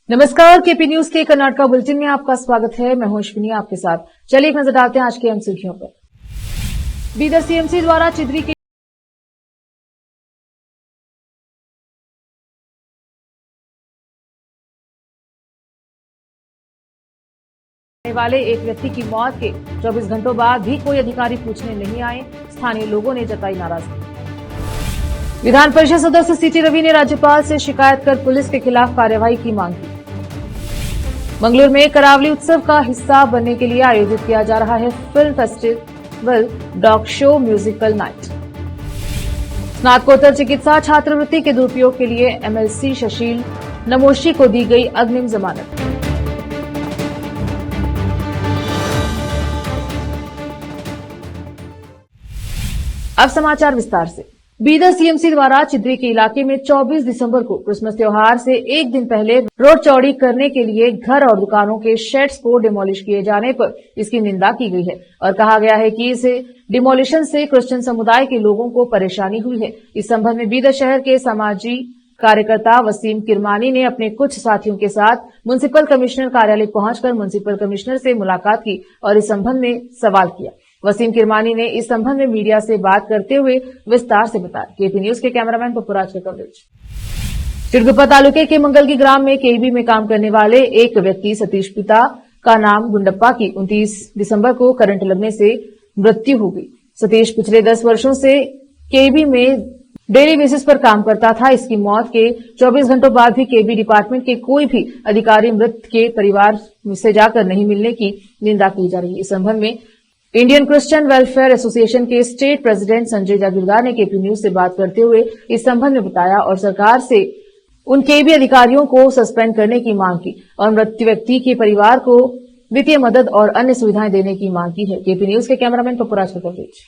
नमस्कार, KP news के Karnataka bulletin में आपका स्वागत है। मैं हूं अश्विनी आपके साथ। चलिए एक नजर डालते हैं आज की अहम सुर्खियों पर। बीदर सीएमसी द्वारा चिदरी के वाले एक व्यक्ति की मौत के 24 घंटों बाद भी कोई अधिकारी पूछने नहीं आए। स्थानीय लोगों ने जताई नाराजगी। विधान परिषद सदस्य सीटी रवि ने राज्यपाल से शिकायत कर पुलिस के खिलाफ कार्यवाही की मांग की। मंगलूर में करावली उत्सव का हिस्सा बनने के लिए आयोजित किया जा रहा है film festival dog show musical night. स्नातकोत्तर चिकित्सा छात्रवृत्ति के दुरुपयोग के लिए एमएलसी सुशील नमोशी को दी गई अग्रिम जमानत। अब समाचार विस्तार से। बीदर सीएमसी द्वारा चिदरी के इलाके में 24 दिसंबर को क्रिसमस त्योहार से एक दिन पहले रोड चौड़ी करने के लिए घर और दुकानों के शेड्स को डिमोलिश किए जाने पर इसकी निंदा की गई है और कहा गया है कि इस डिमोलिशन से क्रिश्चियन समुदाय के लोगों को परेशानी हुई है। इस संबंध में बीदर शहर के सामाजिक कार्यकर्ता वसीम किरमानी ने अपने कुछ साथियों के साथ म्युनिसिपल कमिश्नर कार्यालय पहुंचकर म्युनिसिपल कमिश्नर से मुलाकात की और इस संबंध में सवाल किया। वसीम किरमानी ने इस संबंध में मीडिया से बात करते हुए विस्तार से बताया। केपी न्यूज के कैमरामैन पपुराज का कवरेज। चिड़गुप्पा तालुके के मंगलगी ग्राम में केबी में काम करने वाले एक व्यक्ति सतीश पिता का नाम गुंडप्पा की 29 दिसंबर को करंट लगने से मृत्यु हो गई। सतीश पिछले 10 वर्षों से केबी में डेली बेसिस पर काम करता था। इसकी मौत के 24 घंटों बाद भी केबी डिपार्टमेंट के कोई भी अधिकारी मृत के परिवार से जाकर नहीं मिलने की निंदा की जा रही है। इस संबंध में इंडियन क्रिश्चियन वेलफेयर एसोसिएशन के स्टेट प्रेसिडेंट संजय जागीरदार ने केपी न्यूज से बात करते हुए इस संबंध में बताया और सरकार से उन केबी अधिकारियों को सस्पेंड करने की मांग की और मृत व्यक्ति के परिवार को वित्तीय मदद और अन्य सुविधाएं देने की मांग की है। केपी न्यूज के कैमरामैन पपुराज का कवरेज।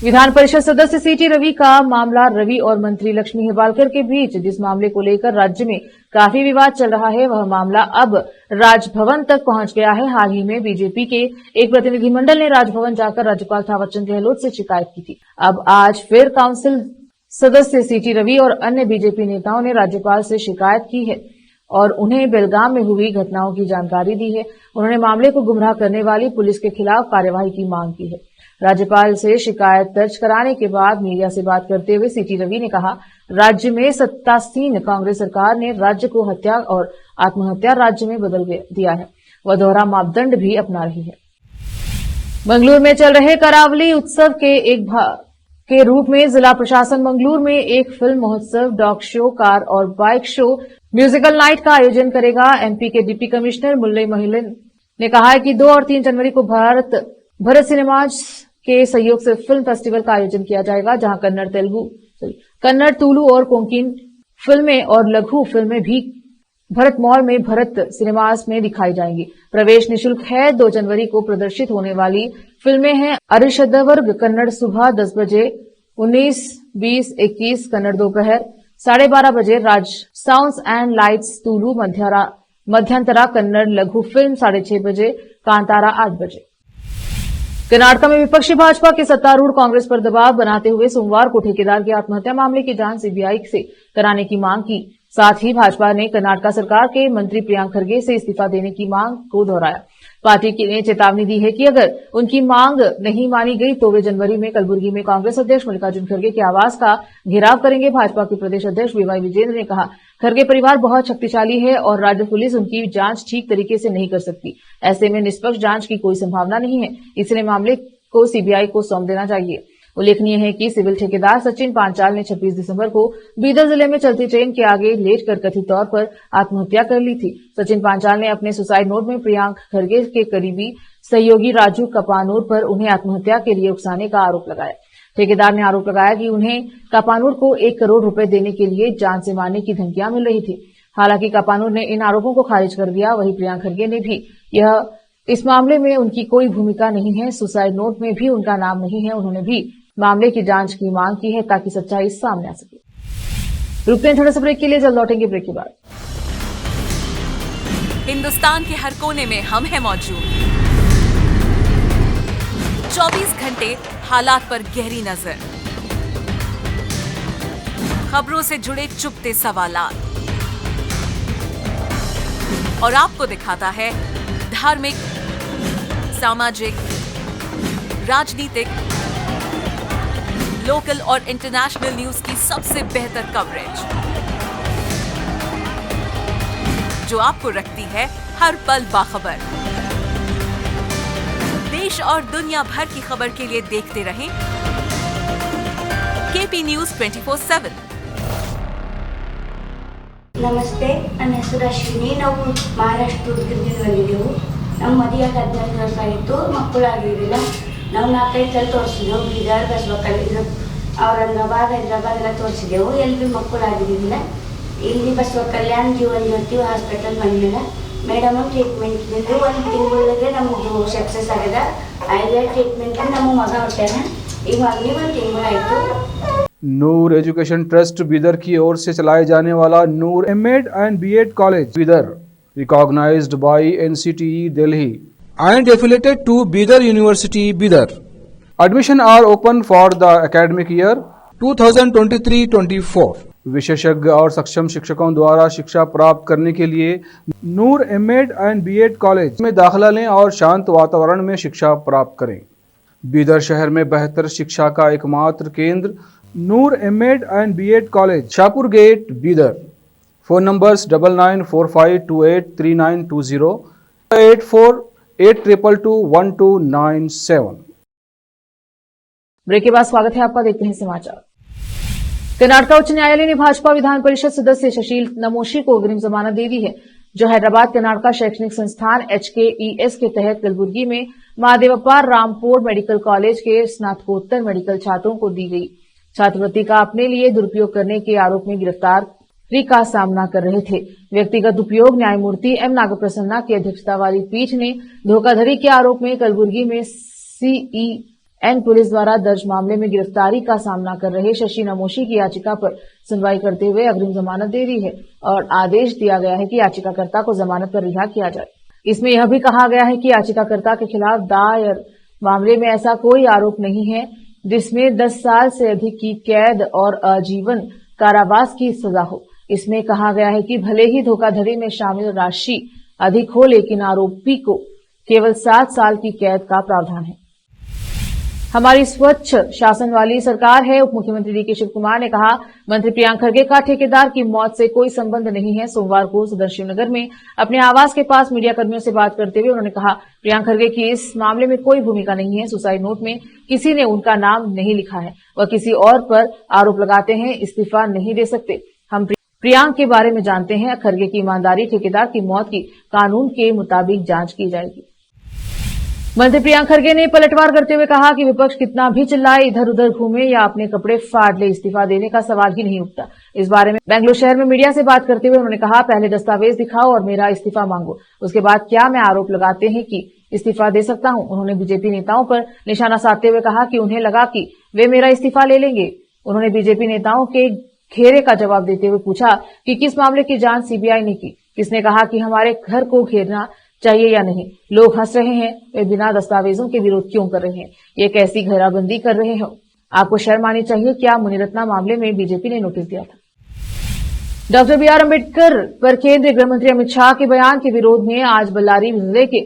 विधान परिषद सदस्य सीटी रवि का मामला रवि और मंत्री लक्ष्मी हेबालकर के बीच जिस मामले को लेकर राज्य में काफी विवाद चल रहा है, वह मामला अब राजभवन तक पहुंच गया है। हाल ही में बीजेपी के एक प्रतिनिधिमंडल ने राजभवन जाकर राज्यपाल थावरचंद गहलोत से शिकायत की थी। अब आज फिर काउंसिल सदस्य सीटी रवि और अन्य बीजेपी नेताओं ने राज्यपाल से शिकायत की है और उन्हें बेलगाम में हुई घटनाओं की जानकारी दी है। उन्होंने मामले को गुमराह करने वाली पुलिस के खिलाफ कार्यवाही की मांग की है। राज्यपाल से शिकायत दर्ज कराने के बाद मीडिया से बात करते हुए सीटी रवि ने कहा, राज्य में सत्तासीन कांग्रेस सरकार ने राज्य को हत्या और आत्महत्या राज्य में बदल दिया है। वह दोहरा मापदंड भी अपना रही है। मंगलूर में चल रहे करावली उत्सव के एक भाग के रूप में जिला प्रशासन मंगलूर में एक फिल्म महोत्सव, डॉग शो, कार और बाइक शो, म्यूजिकल नाइट का आयोजन करेगा। एमपी के डिप्टी कमिश्नर मुल्ले महिलन ने कहा है कि 2 और 3 जनवरी को भरत सिनेमाज के सहयोग से फिल्म फेस्टिवल का आयोजन किया जाएगा, जहां कन्नड़, तुलु और कोंकण फिल्में और लघु फिल्में भी भरत मॉल में भरत सिनेमाज में दिखाई जाएंगी। प्रवेश निःशुल्क है। 2 जनवरी को प्रदर्शित होने वाली फिल्में हैं अरिशदवर्ग कन्नड़ सुबह 10 बजे, 19, 20, 21 कन्नड़ दोपहर 12:30 बजे, Raj sounds and lights Tulu मध्यांतरा कन्नड़ लघु फिल्म 6:30 बजे, कांतारा 8 बजे। कर्नाटक में विपक्षी भाजपा के सत्तारूढ़ कांग्रेस पर दबाव बनाते हुए सोमवार को ठेकेदार की आत्महत्या मामले की जांच सीबीआई से कराने की मांग की। साथ ही भाजपा ने कर्नाटक सरकार के मंत्री प्रियांक खरगे से इस्तीफा देने की मांग को दोहराया। पार्टी ने चेतावनी दी है कि अगर उनकी मांग नहीं मानी गई तो वे जनवरी में कलबुर्गी में कांग्रेस अध्यक्ष मल्लिकार्जुन खरगे के आवास का घेराव करेंगे। भाजपा के प्रदेश अध्यक्ष बीवाई विजेंद्र ने कहा, खरगे परिवार बहुत शक्तिशाली है और राज्य पुलिस उनकी जांच ठीक तरीके से नहीं कर सकती। ऐसे में निष्पक्ष जांच की कोई संभावना नहीं है, इसलिए मामले को सीबीआई को सौंप देना चाहिए। उल्लेखनीय है कि सिविल ठेकेदार सचिन पांचाल ने 26 दिसंबर को बीदर जिले में चलती ट्रेन के आगे लेटकर कथित तौर पर आत्महत्या कर ली थी। सचिन पांचाल ने अपने सुसाइड नोट में प्रियांक खरगे के करीबी सहयोगी राजू कपानूर पर उन्हें आत्महत्या के लिए उकसाने का आरोप लगाया। ठेकेदार ने आरोप लगाया कि उन्हें कपानूर को 1 करोड़ रुपए देने के लिए जान से मारने की धमकियां मिल रही थी। हालांकि कपानूर ने इन आरोपों को खारिज कर दिया। वहीं प्रियांक खरगे ने भी इस मामले में उनकी कोई भूमिका नहीं है, सुसाइड नोट में भी उनका नाम नहीं है। उन्होंने भी मामले की जांच की मांग की है ताकि सच्चाई सामने आ सके। रुकते हैं थोड़ा सा ब्रेक के लिए, जल्द लौटेंगे ब्रेक के बाद। हिंदुस्तान के हर कोने में हम हैं मौजूद। 24 घंटे हालात पर गहरी नजर, खबरों से जुड़े चुपते सवालात, और आपको दिखाता है धार्मिक, सामाजिक, राजनीतिक, लोकल और इंटरनेशनल न्यूज की सबसे बेहतर कवरेज, जो आपको रखती है हर पल बाखबर। देश और दुनिया भर की खबर के लिए देखते रहें KP News 24/7। ನಮಸ್ತೆ, ನನ್ನ ಹೆಸರು ಅಶ್ವಿನಿ. ನಾವು ಮಹಾರಾಷ್ಟ್ರ ಉದ್ಗಿರ್ದಿಂದ ಬಂದಿದ್ದೆವು. ನಮ್ಮ ಮದುವೆಯಾಗಿ 14 ವರ್ಷ ಆಯಿತು, ಮಕ್ಕಳಾಗಿರಲಿಲ್ಲ. ನಾವು 4-5 ಸಲ ತೋರಿಸಿದ್ದೆವು. ಬೀದರ್, ಬಸವಕಲ್ಯಾಣ, ಔರಂಗಾಬಾದ್, ಹೈದರಾಬಾದ್ ಎಲ್ಲ ತೋರಿಸಿದ್ದೆವು. ಎಲ್ಲಿ ಮಕ್ಕಳಾಗಿರಲಿಲ್ಲ. ಇಲ್ಲಿ ಬಸವಕಲ್ಯಾಣ ಜೀವನ್ ಜ್ಯೋತಿ ಹಾಸ್ಪಿಟಲ್ ಬಂದಿಲ್ಲ. ಮೇಡಮ್ ಟ್ರೀಟ್ಮೆಂಟ್ ಇದ್ದಿದ್ದು 1 ತಿಂಗಳಿಗೆ ನಮ್ಮದು ಸಕ್ಸಸ್ ಆಗಿದೆ. ಐದೇ ಟ್ರೀಟ್ಮೆಂಟ್ ನಮ್ಮ ಮಗ ಹೊಟ್ಟಾನ. ಈಗ ಮಗನಿಗೆ 1 ತಿಂಗಳಾಯಿತು. नूर एजुकेशन ट्रस्ट बीदर की ओर से चलाए जाने वाला Noor MEd and BEd college Bidar, recognised by NCTE Delhi and affiliated to Bidar University Bidar. Admission are open for the academic year 2023-24. विशेषज्ञ और सक्षम शिक्षकों द्वारा शिक्षा प्राप्त करने के लिए नूर एमएड एंड बीएड कॉलेज में दाखिला लें और शांत वातावरण में शिक्षा प्राप्त करें। बीदर शहर में बेहतर शिक्षा का एकमात्र केंद्र Noor MEd and BEd college, Shahpur gate, Bidar. Phone numbers 9945283920, 8482221297। Break के बाद स्वागत है आपका, देखते हैं समाचार। कर्नाटक उच्च न्यायालय ने भाजपा विधान परिषद सदस्य सुशील नमोशी को अग्रिम जमानत दे दी है, जो हैदराबाद कर्नाटक शैक्षणिक संस्थान HKES के तहत कलबुर्गी में महादेवप्पा रामपोर्ट मेडिकल कॉलेज के स्नातकोत्तर मेडिकल छात्रों को दी गई छात्रवृत्ति का अपने लिए दुरुपयोग करने के आरोप में गिरफ्तारी का सामना कर रहे थे। व्यक्तिगत उपयोग न्यायमूर्ति M नागप्रसन्ना की अध्यक्षता वाली पीठ ने धोखाधड़ी के आरोप में कलबुर्गी में CEN पुलिस द्वारा दर्ज मामले में गिरफ्तारी का सामना कर रहे शशि नमोशी की याचिका पर सुनवाई करते हुए अग्रिम जमानत दे दी है और आदेश दिया गया है कि याचिकाकर्ता को जमानत पर रिहा किया जाए। इसमें यह भी कहा गया है कि याचिकाकर्ता के खिलाफ दायर मामले में ऐसा कोई आरोप नहीं है जिसमें 10 साल से अधिक की कैद और आजीवन कारावास की सजा हो। इसमें कहा गया है कि भले ही धोखाधड़ी में शामिल राशि अधिक हो, लेकिन आरोपी को केवल 7 साल की कैद का प्रावधान है। हमारी स्वच्छ शासन वाली सरकार है, उप मुख्यमंत्री DK शिव कुमार ने कहा। मंत्री प्रियांक खरगे का ठेकेदार की मौत से कोई संबंध नहीं है। सोमवार को सदर शिवनगर में अपने आवास के पास मीडिया कर्मियों से बात करते हुए उन्होंने कहा, प्रियांक खरगे की इस मामले में कोई भूमिका नहीं है। सुसाइड नोट में किसी ने उनका नाम नहीं लिखा है। वह किसी और पर आरोप लगाते हैं, इस्तीफा नहीं दे सकते। हम प्रियांक के बारे में जानते हैं। खरगे की ईमानदारी, ठेकेदार की मौत की कानून के मुताबिक जांच की जाएगी। मंत्री प्रियांक खरगे ने पलटवार करते हुए कहा कि विपक्ष कितना भी चिल्लाए, इधर उधर घूमे या अपने कपड़े फाड़ ले, इस्तीफा देने का सवाल ही नहीं उठता। इस बारे में बेंगलुरु शहर में मीडिया से बात करते हुए उन्होंने कहा, पहले दस्तावेज दिखाओ और मेरा इस्तीफा मांगो, उसके बाद क्या मैं आरोप लगाते हैं कि इस्तीफा दे सकता हूं। उन्होंने बीजेपी नेताओं पर निशाना साधते हुए कहा कि उन्हें लगा कि वे मेरा इस्तीफा ले लेंगे। उन्होंने बीजेपी नेताओं के घेरे का जवाब देते हुए पूछा कि किस मामले की जांच CBI ने की। किसने कहा कि हमारे घर को घेरना चाहिए या नहीं। लोग हंस रहे हैं, वे बिना दस्तावेजों के विरोध क्यों कर रहे हैं, ये कैसी घेराबंदी कर रहे हो। आपको शर्म आनी चाहिए। क्या मुनिरत्ना मामले में बीजेपी ने नोटिस दिया था। डॉक्टर BR अम्बेडकर पर केंद्रीय गृह मंत्री अमित शाह के बयान के विरोध में आज बल्लारी जिले के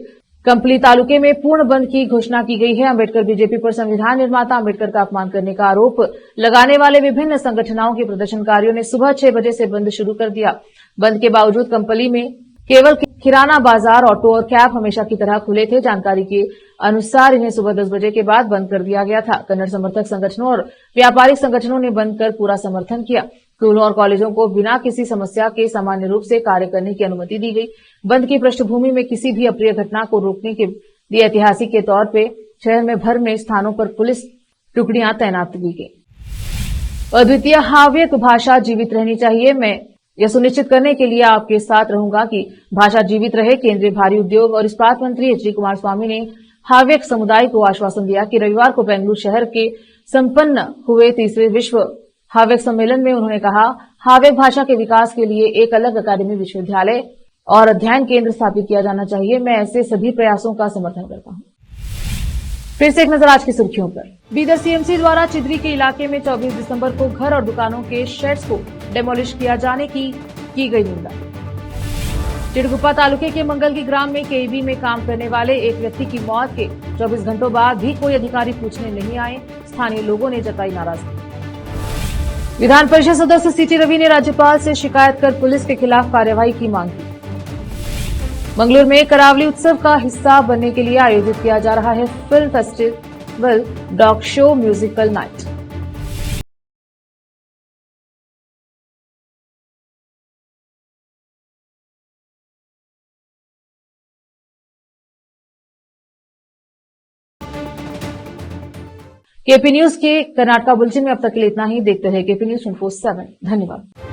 कंपली तालुके में पूर्ण बंद की घोषणा की गई है। अम्बेडकर बीजेपी पर संविधान निर्माता अम्बेडकर का अपमान करने का आरोप लगाने वाले विभिन्न संगठनों के प्रदर्शनकारियों ने सुबह 6 बजे से बंद शुरू कर दिया। बंद के बावजूद कंपली में केवल किराना बाजार, ऑटो और कैब हमेशा की तरह खुले थे। जानकारी के अनुसार इन्हें सुबह 10 बजे के बाद बंद कर दिया गया था। कन्नड़ समर्थक संगठनों और व्यापारिक संगठनों ने बंद कर पूरा समर्थन किया। स्कूलों और कॉलेजों को बिना किसी समस्या के सामान्य रूप से कार्य करने की अनुमति दी गई। बंद की पृष्ठभूमि में किसी भी अप्रिय घटना को रोकने के लिए ऐतिहासिक के तौर पर शहर में भर में स्थानों पर पुलिस टुकड़ियां तैनात की गई। अद्वितीय हाव्यक भाषा जीवित रहनी चाहिए। मैं यह सुनिश्चित करने के लिए आपके साथ रहूंगा कि भाषा जीवित रहे। केंद्रीय भारी उद्योग और इस्पात मंत्री HD कुमारस्वामी ने हाव्यक समुदाय को आश्वासन दिया कि रविवार को बेंगलुरु शहर के संपन्न हुए 3रे विश्व हाव्यक सम्मेलन में उन्होंने कहा, हाव्यक भाषा के विकास के लिए एक अलग अकादमी, विश्वविद्यालय और अध्ययन केंद्र स्थापित किया जाना चाहिए। मैं ऐसे सभी प्रयासों का समर्थन करता हूं। फिर से एक नजर आज की सुर्खियों पर। बीदर CMC द्वारा चिदरी के इलाके में 24 दिसंबर को घर और दुकानों के शेड्स को डेमोलिश किया जाने की गई निंदा। चिड़गुप्पा तालुके के मंगलगी ग्राम में केईबी में काम करने वाले एक व्यक्ति की मौत के 24 घंटों बाद भी कोई अधिकारी पूछने नहीं आए। स्थानीय लोगों ने जताई नाराजगी। विधान परिषद सदस्य सीटी रवि ने राज्यपाल से शिकायत कर पुलिस के खिलाफ कार्रवाई की मांग की। मंगलूर में करावली उत्सव का हिस्सा बनने के लिए आयोजित किया जा रहा है film festival dog show musical night. KP news के कर्नाटका बुलेटिन में अब तक के लिए इतना ही। देखते रहिए केपी न्यूज 24/7। धन्यवाद।